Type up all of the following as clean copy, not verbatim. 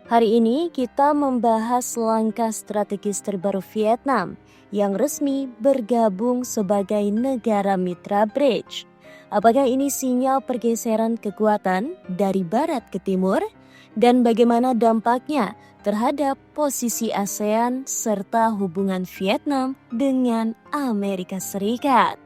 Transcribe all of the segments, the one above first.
Hari ini kita membahas langkah strategis terbaru Vietnam yang resmi bergabung sebagai negara mitra BRICS. Apakah ini sinyal pergeseran kekuatan dari barat ke timur? Dan bagaimana dampaknya terhadap posisi ASEAN serta hubungan Vietnam dengan Amerika Serikat?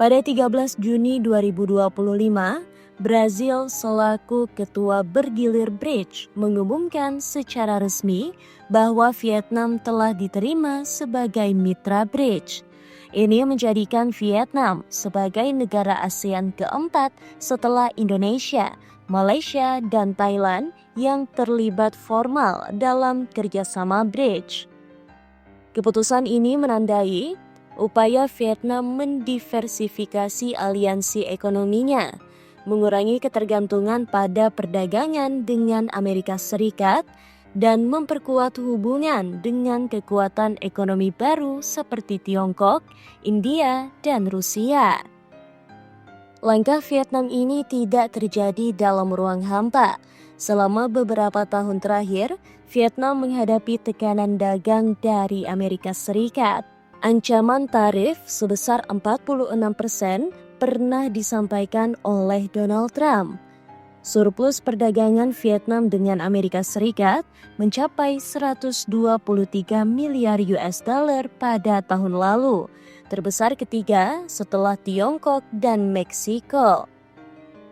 Pada 13 Juni 2025, Brazil selaku ketua bergilir BRICS mengumumkan secara resmi bahwa Vietnam telah diterima sebagai mitra BRICS. Ini menjadikan Vietnam sebagai negara ASEAN keempat setelah Indonesia, Malaysia, dan Thailand yang terlibat formal dalam kerjasama BRICS. Keputusan ini menandai upaya Vietnam mendiversifikasi aliansi ekonominya, mengurangi ketergantungan pada perdagangan dengan Amerika Serikat, dan memperkuat hubungan dengan kekuatan ekonomi baru seperti Tiongkok, India, dan Rusia. Langkah Vietnam ini tidak terjadi dalam ruang hampa. Selama beberapa tahun terakhir, Vietnam menghadapi tekanan dagang dari Amerika Serikat. Ancaman tarif sebesar 46% pernah disampaikan oleh Donald Trump. Surplus perdagangan Vietnam dengan Amerika Serikat mencapai 123 miliar US dollar pada tahun lalu, terbesar ketiga setelah Tiongkok dan Meksiko.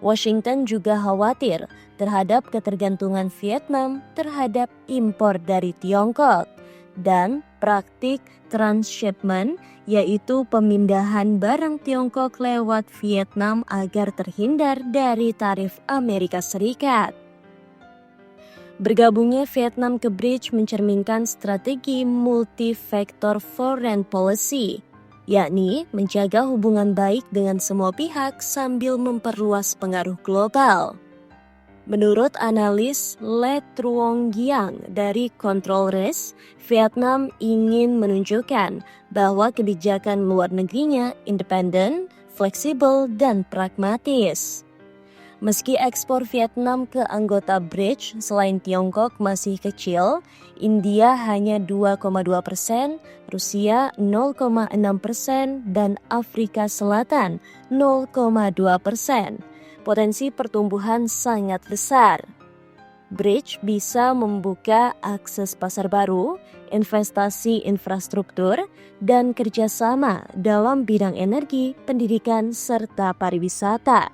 Washington juga khawatir terhadap ketergantungan Vietnam terhadap impor dari Tiongkok dan praktik transshipment, yaitu pemindahan barang Tiongkok lewat Vietnam agar terhindar dari tarif Amerika Serikat. Bergabungnya Vietnam ke BRICS mencerminkan strategi multi-factor foreign policy, yakni menjaga hubungan baik dengan semua pihak sambil memperluas pengaruh global. Menurut analis Le Truong Giang dari Control Risk, Vietnam ingin menunjukkan bahwa kebijakan luar negerinya independen, fleksibel, dan pragmatis. Meski ekspor Vietnam ke anggota BRICS selain Tiongkok masih kecil, India hanya 2,2%, Rusia 0,6%, dan Afrika Selatan 0,2%. Potensi pertumbuhan sangat besar. BRICS bisa membuka akses pasar baru, investasi infrastruktur, dan kerjasama dalam bidang energi, pendidikan, serta pariwisata.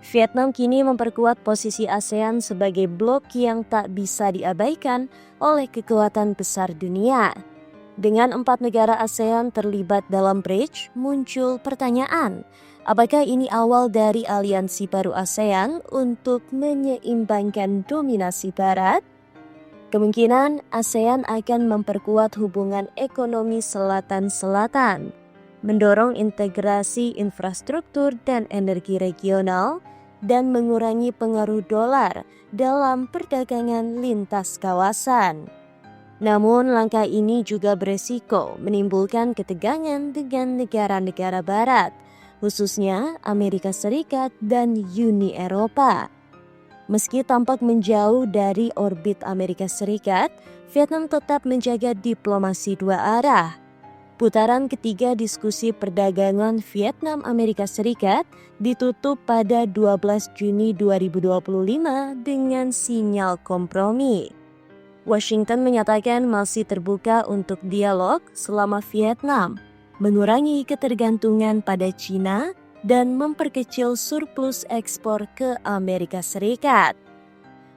Vietnam kini memperkuat posisi ASEAN sebagai blok yang tak bisa diabaikan oleh kekuatan besar dunia. Dengan 4 negara ASEAN terlibat dalam BRICS, muncul pertanyaan, apakah ini awal dari aliansi baru ASEAN untuk menyeimbangkan dominasi Barat? Kemungkinan ASEAN akan memperkuat hubungan ekonomi selatan-selatan, mendorong integrasi infrastruktur dan energi regional, dan mengurangi pengaruh dolar dalam perdagangan lintas kawasan. Namun langkah ini juga beresiko menimbulkan ketegangan dengan negara-negara Barat, khususnya Amerika Serikat dan Uni Eropa. Meski tampak menjauh dari orbit Amerika Serikat, Vietnam tetap menjaga diplomasi dua arah. Putaran ketiga diskusi perdagangan Vietnam-Amerika Serikat ditutup pada 12 Juni 2025 dengan sinyal kompromi. Washington menyatakan masih terbuka untuk dialog selama Vietnam mengurangi ketergantungan pada China dan memperkecil surplus ekspor ke Amerika Serikat.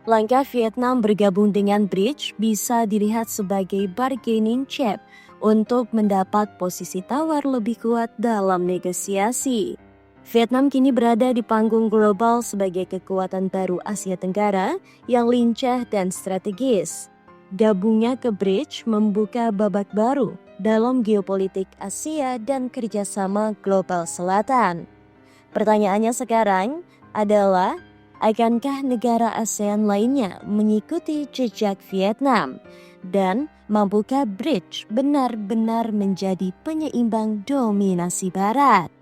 Langkah Vietnam bergabung dengan BRICS bisa dilihat sebagai bargaining chip untuk mendapat posisi tawar lebih kuat dalam negosiasi. Vietnam kini berada di panggung global sebagai kekuatan baru Asia Tenggara yang lincah dan strategis. Gabungnya ke BRICS membuka babak baru dalam geopolitik Asia dan kerjasama global selatan. Pertanyaannya sekarang adalah, akankah negara ASEAN lainnya mengikuti jejak Vietnam? Dan mampukah BRICS benar-benar menjadi penyeimbang dominasi Barat?